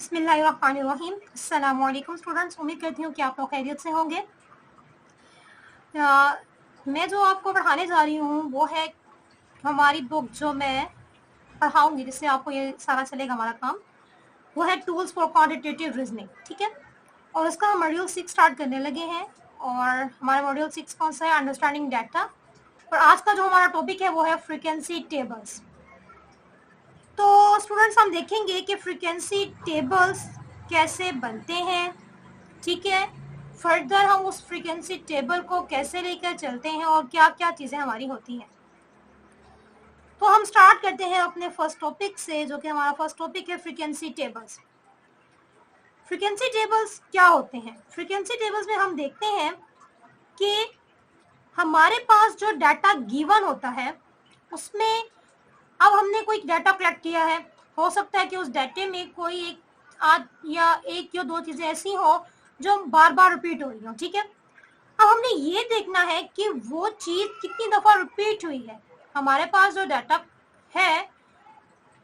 बिस्मिल्लाहिर्रहमानिर्रहीम। अस्सलाम वालेकुम स्टूडेंट्स, उम्मीद करती हूँ कि आप लोग खैरियत से होंगे। मैं जो आपको पढ़ाने जा रही हूँ वो है हमारी बुक जो मैं पढ़ाऊंगी, जिससे आपको ये सारा चलेगा हमारा काम। वो है टूल्स फॉर क्वांटिटेटिव रीजनिंग, ठीक है। और उसका हम मॉड्यूल 6 स्टार्ट करने लगे हैं। और हमारा मॉड्यूल 6 कौन सा है? Understanding data. और आज का जो हमारा टॉपिक है वो है फ्रीक्वेंसी टेबल्स। तो स्टूडेंट्स, हम देखेंगे कि फ्रीक्वेंसी टेबल्स कैसे बनते हैं, ठीक है। फर्दर हम उस फ्रीक्वेंसी टेबल को कैसे लेकर चलते हैं और क्या क्या चीज़ें हमारी होती हैं। तो हम स्टार्ट करते हैं अपने फर्स्ट टॉपिक से, जो कि हमारा फर्स्ट टॉपिक है फ्रीक्वेंसी टेबल्स। फ्रीक्वेंसी टेबल्स क्या होते हैं? फ्रीक्वेंसी टेबल्स में हम देखते हैं कि हमारे पास जो डाटा गिवन होता है उसमें अब हमने कोई डाटा कलेक्ट किया है। हो सकता है कि उस डाटे में कोई एक या दो चीजें ऐसी हो जो बार बार रिपीट हो रही हो, ठीक है। अब हमने ये देखना है कि वो चीज कितनी दफा रिपीट हुई है। हमारे पास जो डाटा है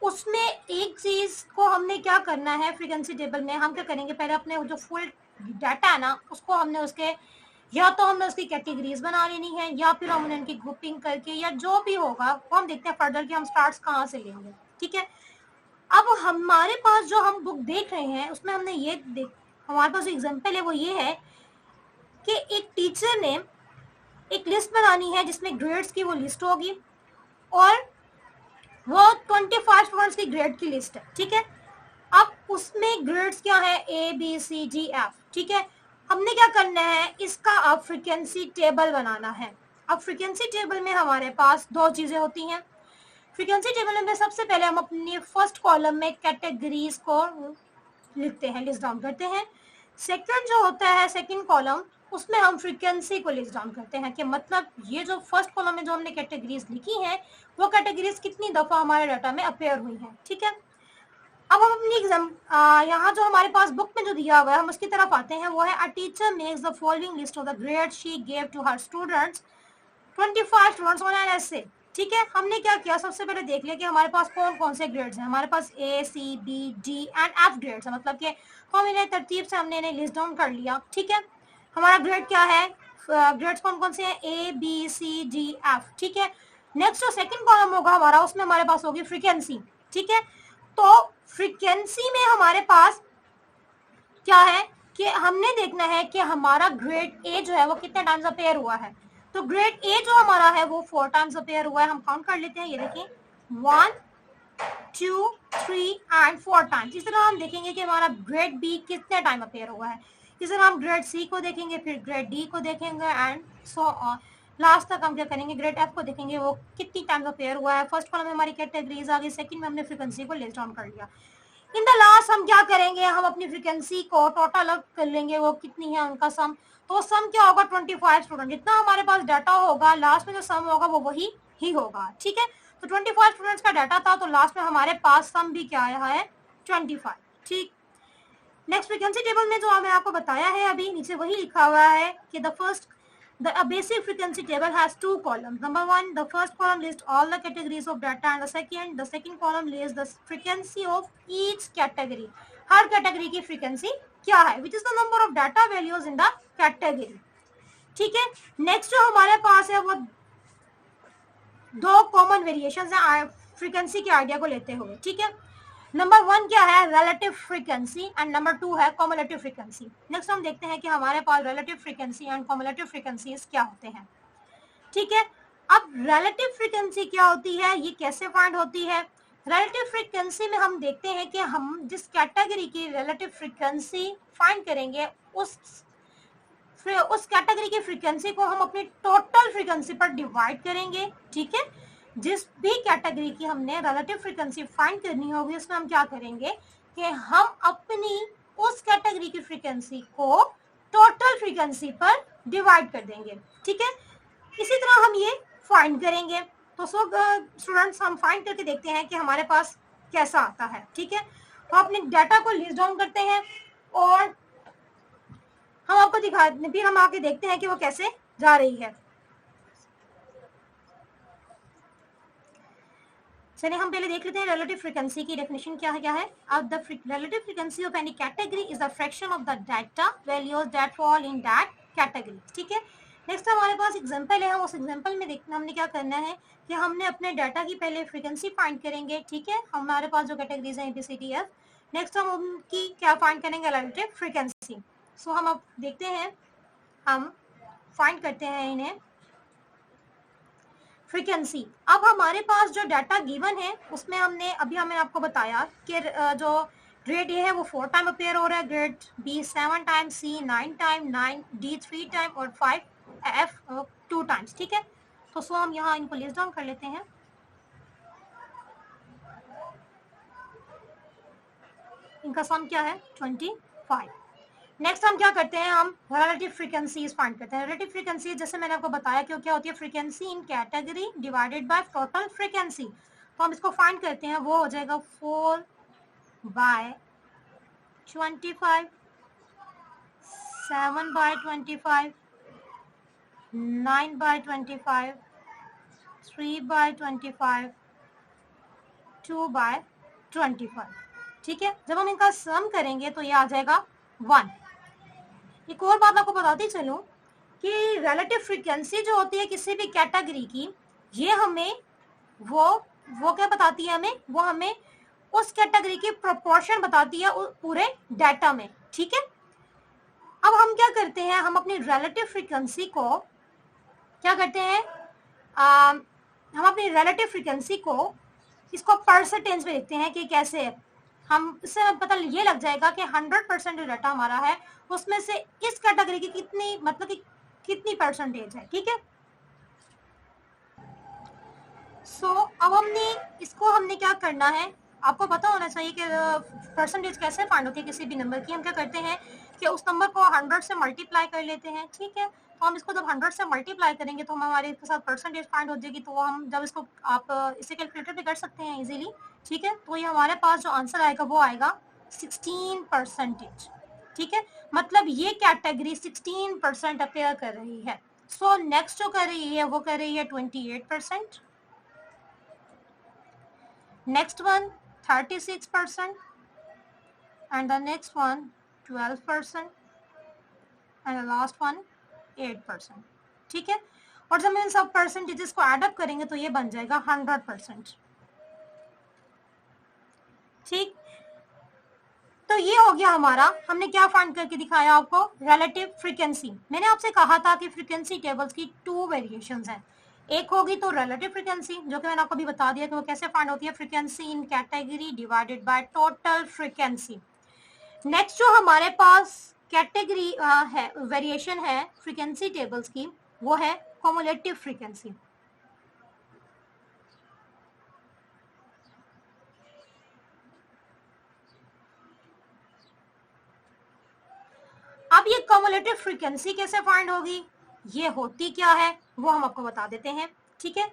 उसमें एक चीज को हमने क्या करना है, फ्रीक्वेंसी टेबल में हम क्या करेंगे, पहले अपने जो फुल डाटा है ना उसको हमने उसके या तो हमने उसकी कैटेगरीज बना लेनी है या फिर हमने उनकी ग्रुपिंग करके या जो भी होगा वो हम देखते हैं फर्दर कि हम स्टार्ट्स कहाँ से लेंगे, ठीक है। अब हमारे पास जो हम बुक देख रहे हैं उसमें हमने हमारे पास जो एग्जाम्पल है वो ये है कि एक टीचर ने एक लिस्ट बनानी है जिसमें ग्रेड्स की वो लिस्ट होगी और वो 25 स्टूडेंट्स की ग्रेड की लिस्ट है, ठीक है। अब उसमें ग्रेड्स क्या है? ABCDF, ठीक है। हमने क्या करना है, इसका अब फ्रीक्वेंसी टेबल बनाना है। अब फ्रीक्वेंसी टेबल में हमारे पास दो चीजें होती हैं। फ्रीक्वेंसी टेबल में सबसे पहले हम अपनी फर्स्ट कॉलम में कैटेगरीज को लिखते हैं, लिस्ट डाउन करते हैं। सेकंड जो होता है सेकंड कॉलम, उसमें हम फ्रीक्वेंसी को लिस्ट डाउन करते हैं कि मतलब ये जो फर्स्ट कॉलम में जो हमने कैटेगरीज लिखी है वो कैटेगरीज कितनी दफा हमारे डाटा में अपेयर हुई है, ठीक है। अब हम अपनी एग्जाम यहाँ जो हमारे पास बुक में जो दिया हुआ है हम उसकी तरफ आते हैं। वो है a teacher makes the following list of the grade she gave to her students, 25 students on an essay, ठीक है। हमने क्या किया, सबसे पहले देख लिया कि हमारे पास कौन कौन से ग्रेड्स हैं। हमारे पास A, C, B, D and F grades हैं, मतलब कि हम इन्हें तरतीब से हमने इन्हें लिस्ट डाउन कर लिया, ठीक है। हमारा ग्रेड क्या है, ग्रेड्स कौन कौन से हैं? A, B, C, D, F, ठीक है। नेक्स्ट जो सेकंड कॉलम होगा हमारा, उसमें हमारे पास होगी फ्रीक्वेंसी, ठीक है। तो फ्रीक्वेंसी में हमारे पास क्या है कि हमने देखना है कि हमारा ग्रेड ए जो है वो कितने टाइम्स अपेयर हुआ है। तो ग्रेड ए जो हमारा है वो 4 टाइम्स अपेयर हुआ है। हम काउंट कर लेते हैं, ये देखिए 1, 2, 3 एंड 4 टाइम्स। इस तरह हम देखेंगे कि हमारा ग्रेड बी कितने टाइम अपेयर हुआ है। इस तरह हम ग्रेड सी को देखेंगे, फिर ग्रेड डी को देखेंगे एंड सो ऑन। लास्ट तक हम क्या करेंगे, ग्रेड एफ को देखेंगे वो कितनी टाइम्स अपेयर हुआ है। फर्स्ट कॉलम में हमारी कैटेगरीज आ गई, सेकंड में हमने फ्रीक्वेंसी को लिस्ट डाउन कर लिया। इन द लास्ट हम क्या करेंगे, हम अपनी फ्रीक्वेंसी को टोटल अप कर लेंगे, वो कितनी है उनका सम। तो सम क्या होगा, 25 स्टूडेंट। जितना हमारे पास डाटा होगा लास्ट में जो सम होगा वो वही ही होगा, ठीक है। तो 25 स्टूडेंट्स का डाटा था, तो लास्ट में हमारे पास सम भी क्या आया है, 25, ठीक। नेक्स्ट फ्रीक्वेंसी टेबल में जो मैंने आपको बताया है अभी नीचे वही लिखा हुआ है कि a basic frequency table has two columns. Number one, the first column lists all the categories of data, and the second column lists the frequency of each category. Her category की फ्रीक्वेंसी क्या है, which is the number of data values in the category, ठीक है। Next जो हमारे पास है वो दो कॉमन वेरिएशंस हैं फ्रीक्वेंसी के आइडिया को लेते हुए, ठीक है। नंबर 1 क्या है, रिलेटिव फ्रीक्वेंसी, एंड नंबर 2 है कॉमुलेटिव फ्रीक्वेंसी। नेक्स्ट हम देखते हैं कि हमारे पास relative frequency and cumulative frequencies क्या होते हैं, ठीक है। अब रिलेटिव फ्रीक्वेंसी क्या होती है, ये कैसे फाइंड होती है? रिलेटिव फ्रीक्वेंसी में हम देखते हैं कि हम जिस कैटेगरी की रिलेटिव फ्रीक्वेंसी फाइंड करेंगे उस कैटेगरी की फ्रीक्वेंसी को हम अपनी टोटल फ्रीक्वेंसी पर डिवाइड करेंगे, ठीक है। जिस भी कैटेगरी की हमने रिलेटिव फ्रीक्वेंसी फाइंड करनी होगी उसमें हम क्या करेंगे कि हम अपनी उस कैटेगरी की फ्रीक्वेंसी को टोटल फ्रीक्वेंसी पर डिवाइड कर देंगे, ठीक है। इसी तरह हम ये फाइंड करेंगे। तो स्टूडेंट्स, हम फाइंड करके देखते हैं कि हमारे पास कैसा आता है, ठीक है। तो अपने डाटा को लिस्ट डाउन करते हैं और हम आपको फिर हम आके देखते हैं कि वो कैसे जा रही है। चलिए हम पहले देख लेते हैं रिलेटिव फ्रीक्वेंसी की डेफिनेशन क्या है अब the relative frequency of any category is the fraction of the data values that fall in that category. ठीक है, नेक्स्ट हमारे पास एग्जांपल है, हम उस एग्जांपल में देखना हमने क्या करना है कि हमने अपने डाटा की पहले फ्रीक्वेंसी फाइंड करेंगे। ठीक है, हमारे पास जो कैटेगरीज हैं ABCDF, नेक्स्ट हम उनकी क्या फाइंड करेंगे रिलेटिव फ्रीक्वेंसी। सो हम अब देखते हैं, हम फाइंड करते हैं इन्हें फ्रीक्वेंसी। अब हमारे पास जो डाटा गिवन है उसमें हमने आपको बताया कि जो ग्रेड ए है वो 4 टाइम अपेयर हो रहा है, ग्रेड बी 7 टाइम, सी 9 टाइम, 9 डी 3 टाइम और 5 एफ 2 टाइम्स। ठीक है, तो सो हम यहाँ इनको लिस्ट डाउन कर लेते हैं। इनका सम क्या है 25। नेक्स्ट हम क्या करते हैं, हम रिलेटिव फ्रीक्वेंसीज फाइंड करते हैं। रिलेटिव फ्रीक्वेंसी जैसे मैंने आपको बताया कि क्या होती है, frequency in category divided by total frequency. तो हम इसको फाइंड करते हैं, वो हो जाएगा 4 by 25, 7 by 25, 9 by 25, 3 by 25, 2 by 25। ठीक है, जब हम इनका सम करेंगे तो ये आ जाएगा 1। एक और बात आपको बताती चलूं कि रिलेटिव फ्रीक्वेंसी जो होती है किसी भी कैटेगरी की, ये हमें वो क्या बताती है, वो हमें उस कैटेगरी की प्रोपोर्शन बताती है पूरे डाटा में। ठीक है, अब हम क्या करते हैं, हम अपनी रिलेटिव फ्रीक्वेंसी को क्या करते हैं, हम अपनी रिलेटिव फ्रीक्वेंसी को इसको परसेंटेज में लिखते हैं कि कैसे है। हम इससे पता ये लग जाएगा कि 100% जो डाटा हमारा है उसमें से इस कैटेगरी की कितनी, मतलब कि कितनी परसेंटेज है। ठीक है, सो अब हमने क्या करना है, आपको पता होना चाहिए कि परसेंटेज कैसे फाइंड होती है किसी भी नंबर की। हम क्या करते हैं कि उस नंबर को 100 से मल्टीप्लाई कर लेते हैं। ठीक है, तो हम इसको जब 100 से मल्टीप्लाई करेंगे तो हम हमारे इसके साथ परसेंटेज फाइंड हो जाएगी। तो हम जब इसको आप इसे कैलकुलेटर पे कर सकते हैं इजीली। ठीक है, तो ये हमारे पास जो आंसर आएगा वो आएगा 16%। ठीक है, मतलब ये कैटेगरी 16% अपेयर कर रही है। सो नेक्स्ट जो कर रही है वो कर रही है 28%, next one 36%, and the next one 12%, and the last one 8%। ठीक है, और जब हम इन सब परसेंटेजेस को एड अप करेंगे तो ये बन जाएगा 100%। ठीक, तो ये हो गया हमारा, हमने क्या फाइंड करके दिखाया आपको, रिलेटिव फ्रीक्वेंसी। मैंने आपसे कहा था कि फ्रीक्वेंसी टेबल्स की 2 वेरिएशंस हैं। एक होगी तो रिलेटिव फ्रीक्वेंसी, जो कि मैंने आपको अभी बता दिया कि वो कैसे फाइंड होती है, frequency in category divided by total frequency. Next जो हमारे पास कैटेगरी है, वेरिएशन है फ्रीक्वेंसी टेबल्स की, वो है क्युमुलेटिव फ्रीक्वेंसी। अब ये क्युमुलेटिव फ्रीक्वेंसी कैसे फाइंड होगी, ये होती क्या है वो हम आपको बता देते हैं। ठीक है,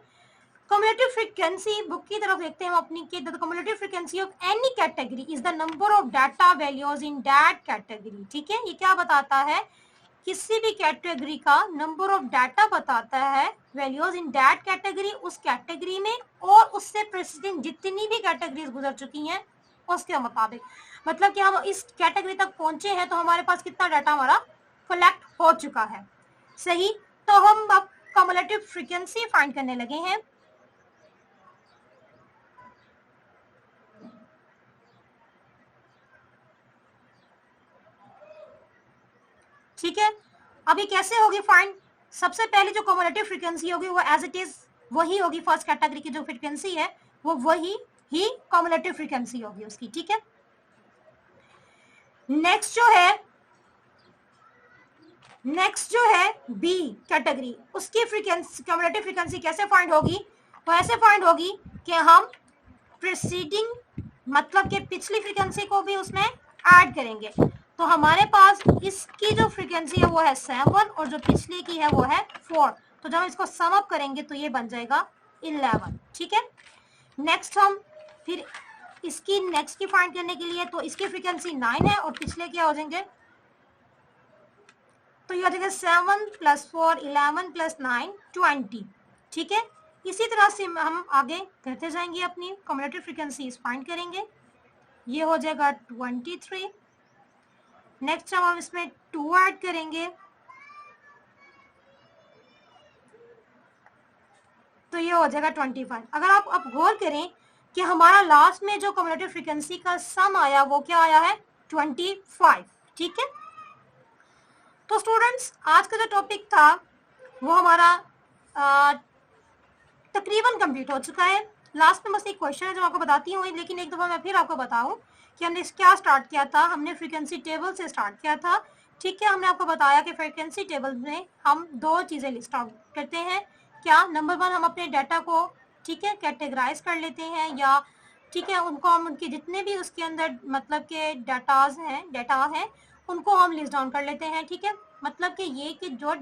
क्युमुलेटिव फ्रीक्वेंसी बुक की तरफ देखते हैं हम अपनी के, the cumulative frequency of any category is the number of data values in that category. ठीक है, ये क्या बताता है, किसी भी कैटेगरी का नंबर ऑफ डाटा बताता है, वैल्यूज इन दैट कैटेगरी, उस कैटेगरी में, और उससे प्रेसिडेंट जितनी भी कैटेगरीज गुजर चुकी हैं उसके मुताबिक। मतलब कि हम इस कैटेगरी तक पहुंचे हैं तो हमारे पास कितना डाटा हमारा कलेक्ट हो चुका है। सही, तो हम अब क्युमुलेटिव फ्रीक्वेंसी फाइंड करने लगे हैं। ठीक है, अभी कैसे होगी फाइंड, सबसे पहले जो क्युमुलेटिव फ्रीक्वेंसी होगी वो एज इट इज वही होगी, फर्स्ट कैटेगरी की जो फ्रीक्वेंसी है वो वही ही क्युमुलेटिव फ्रीक्वेंसी होगी उसकी। ठीक है, नेक्स्ट जो है बी कैटेगरी, उसकी फ्रीक्वेंसी, क्युमुलेटिव फ्रीक्वेंसी कैसे फाइंड होगी, तो ऐसे फाइंड होगी कि हम प्रीसीडिंग, मतलब कि पिछली फ्रीक्वेंसी को भी उसमें ऐड करेंगे। तो हमारे पास इसकी जो फ्रीक्वेंसी है वो है 7 और जो पिछली की है वो है 4। तो जब हम इसको सम अप करेंगे तो ये बन जाएगा 11। ठीक है, नेक्स्ट हम फिर इसकी नेक्स्ट की फाइंड करने के लिए, तो इसकी फ्रीक्वेंसी 9 है और पिछले क्या हो जाएंगे, तो ये हो जाएगा 7 + 4 11 + 9 20। ठीक है, इसी तरह से हम आगे करते जाएंगे, अपनी कम्युलेटिव फ्रीक्वेंसीज फाइंड करेंगे। ये हो जाएगा 23। नेक्स्ट हम इसमें 2 ऐड करेंगे तो ये हो जाएगा 25। अगर आप अब गौर करें कि हमारा लास्ट में जो कम्युलेटिव फ्रीक्वेंसी का सम आया वो क्या आया है 25। ठीक है, तो स्टूडेंट्स आज का जो टॉपिक था वो हमारा तकरीबन कंप्लीट हो चुका है। लास्ट में बस एक क्वेश्चन है जो आपको बताती हूँ, लेकिन एक दफ़ा मैं फिर आपको बताऊँ कि हमने क्या स्टार्ट किया था। हमने फ्रीक्वेंसी टेबल से स्टार्ट किया था। ठीक है, हमने आपको बताया कि फ्रीक्वेंसी टेबल में हम 2 चीज़ें लिस्ट आउट करते हैं। क्या, नंबर 1 हम अपने डाटा को ठीक है कैटेगराइज कर लेते हैं, या ठीक है उनको हम उनके जितने भी उसके अंदर मतलब के डाटा है उनको हम लिस्ट डाउन कर लेते हैं। ठीक है, मतलब कि ये कि जो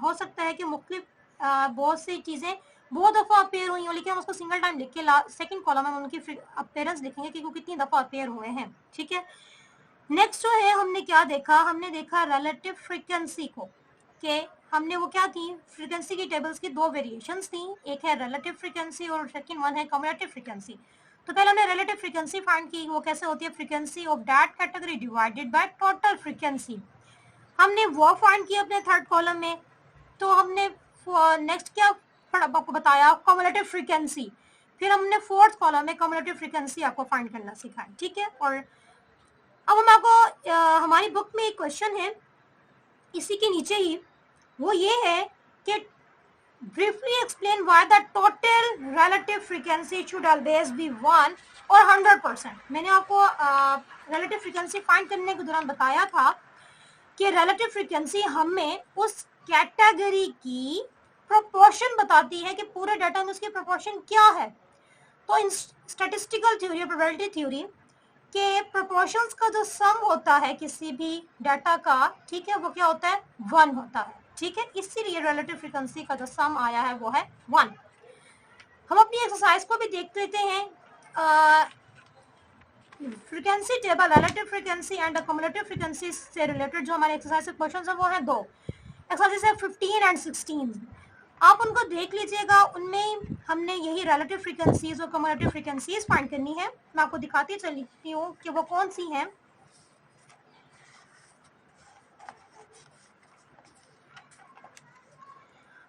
हो सकता है कि मुख्तलिफ बहुत सी चीज़ें बहुत दफ़ा अपेयर हुई हो, लेकिन हम उसको सिंगल टाइम लिख के सेकंड कॉलम में उनकी अपेयरेंस लिखेंगे कि वो कितनी दफ़ा अपेयर हुए हैं। ठीक है, नेक्स्ट जो है हमने क्या देखा, हमने देखा रिलेटिव फ्रीक्वेंसी को, कि हमने वो क्या थी, फ्रीक्वेंसी की टेबल्स की 2 वेरिएशंस थी, एक है रिलेटिव फ्रीक्वेंसी और सेकंड वन है कम्युलेटिव फ्रीक्वेंसी। तो पहले हमने रिलेटिव फ्रीक्वेंसी फाइंड की, वो कैसे होती है, frequency of that category divided by total frequency. हमने वो फाइंड किया अपने थर्ड कॉलम में। तो हमने नेक्स्ट क्या आपको बताया, कम्युलेटिव फ्रीक्वेंसी। फिर हमने फोर्थ कॉलम में कम्युलेटिव फ्रीक्वेंसी आपको फाइंड करना सिखाया। ठीक है, और अब हम आपको हमारी बुक में एक क्वेश्चन है इसी के नीचे ही, वो ये है कि briefly explain why the total relative frequency should always be 1 और 100%। मैंने आपको रिलेटिव फ्रीक्वेंसी फाइंड करने के दौरान बताया था कि रिलेटिव फ्रीक्वेंसी हमें उस कैटेगरी की प्रोपोर्शन बताती है कि पूरे डाटा में उसकी प्रोपोर्शन क्या है। तो इन स्टैटिस्टिकल थ्योरी और प्रोबेबिलिटी थ्योरी के प्रोपोर्शंस का जो सम होता है किसी भी डाटा का, ठीक है, वो क्या होता है 1 होता है। ठीक है, इसीलिए रिलेटिव फ्रीक्वेंसी का जो सम आया है वो है 1। हम अपनी एक्सरसाइज को भी देख लेते हैं। Frequency table relative frequency and cumulative frequency से रिलेटेड जो हमारे एक्सरसाइज के क्वेश्चंस हैं वो हैं 2 एक्सरसाइज है 15 एंड 16। आप उनको देख लीजिएगा, उनमें हमने यही रिलेटिव फ्रीक्वेंसीज और कम्युलेटिव फ्रीक्वेंसीज फाइंड करनी है। मैं आपको दिखाती चलती हूँ कि वो कौन सी हैं।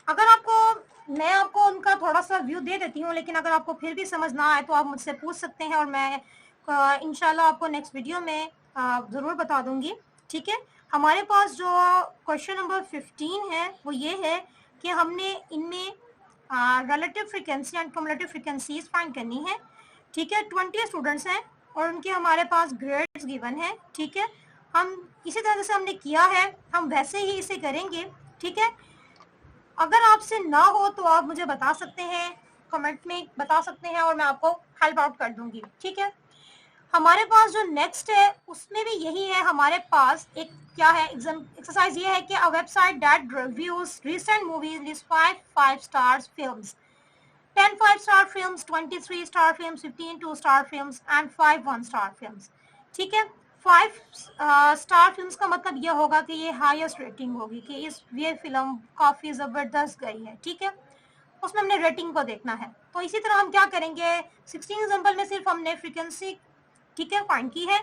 अगर आपको मैं आपको उनका थोड़ा सा व्यू दे देती हूँ, लेकिन अगर आपको फिर भी समझ ना आए तो आप मुझसे पूछ सकते हैं और मैं इंशाल्लाह आपको नेक्स्ट वीडियो में ज़रूर बता दूंगी। ठीक है, हमारे पास जो क्वेश्चन नंबर 15 है वो ये है कि हमने इनमें relative frequency and cumulative frequencies find करनी है। ठीक है, 20 स्टूडेंट्स हैं और उनके हमारे पास ग्रेड्स गिवन है। ठीक है, हम इसी तरह से हमने किया है, हम वैसे ही इसे करेंगे। ठीक है, अगर आपसे ना हो तो आप मुझे बता सकते हैं, कमेंट में बता सकते हैं और मैं आपको हेल्प आउट कर दूंगी। ठीक है, हमारे पास जो नेक्स्ट है उसमें भी यही है। हमारे पास एक क्या है एक्सरसाइज ये है कि a website that reviews recent movies list 5 star films, 10 5-star films, 23 star films, 15 2-star films and 5 1-star films। ठीक है, 5 स्टार फिल्म्स का मतलब ये होगा कि ये हाईएस्ट रेटिंग होगी कि ये फिल्म काफ़ी ज़बरदस्त गई है। ठीक है, उसमें हमने रेटिंग को देखना है। तो इसी तरह हम क्या करेंगे, 16 एग्जाम्पल में सिर्फ हमने फ्रीक्वेंसी ठीक है फाइंड की है।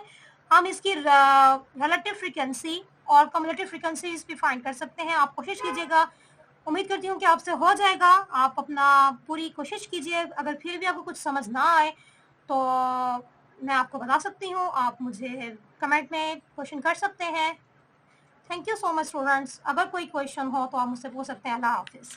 हम इसकी रिलेटिव फ्रीक्वेंसी और कम्युलेटिव फ्रीक्वेंसीज भी फाइंड कर सकते हैं। आप कोशिश कीजिएगा, उम्मीद करती हूँ कि आपसे हो जाएगा। आप अपना पूरी कोशिश कीजिए। अगर फिर भी आपको कुछ समझ ना आए तो मैं आपको बता सकती हूँ, आप मुझे कमेंट में क्वेश्चन कर सकते हैं। Thank you so much students. अगर कोई क्वेश्चन हो तो आप मुझसे पूछ सकते हैं। अल्लाह हाफिज़।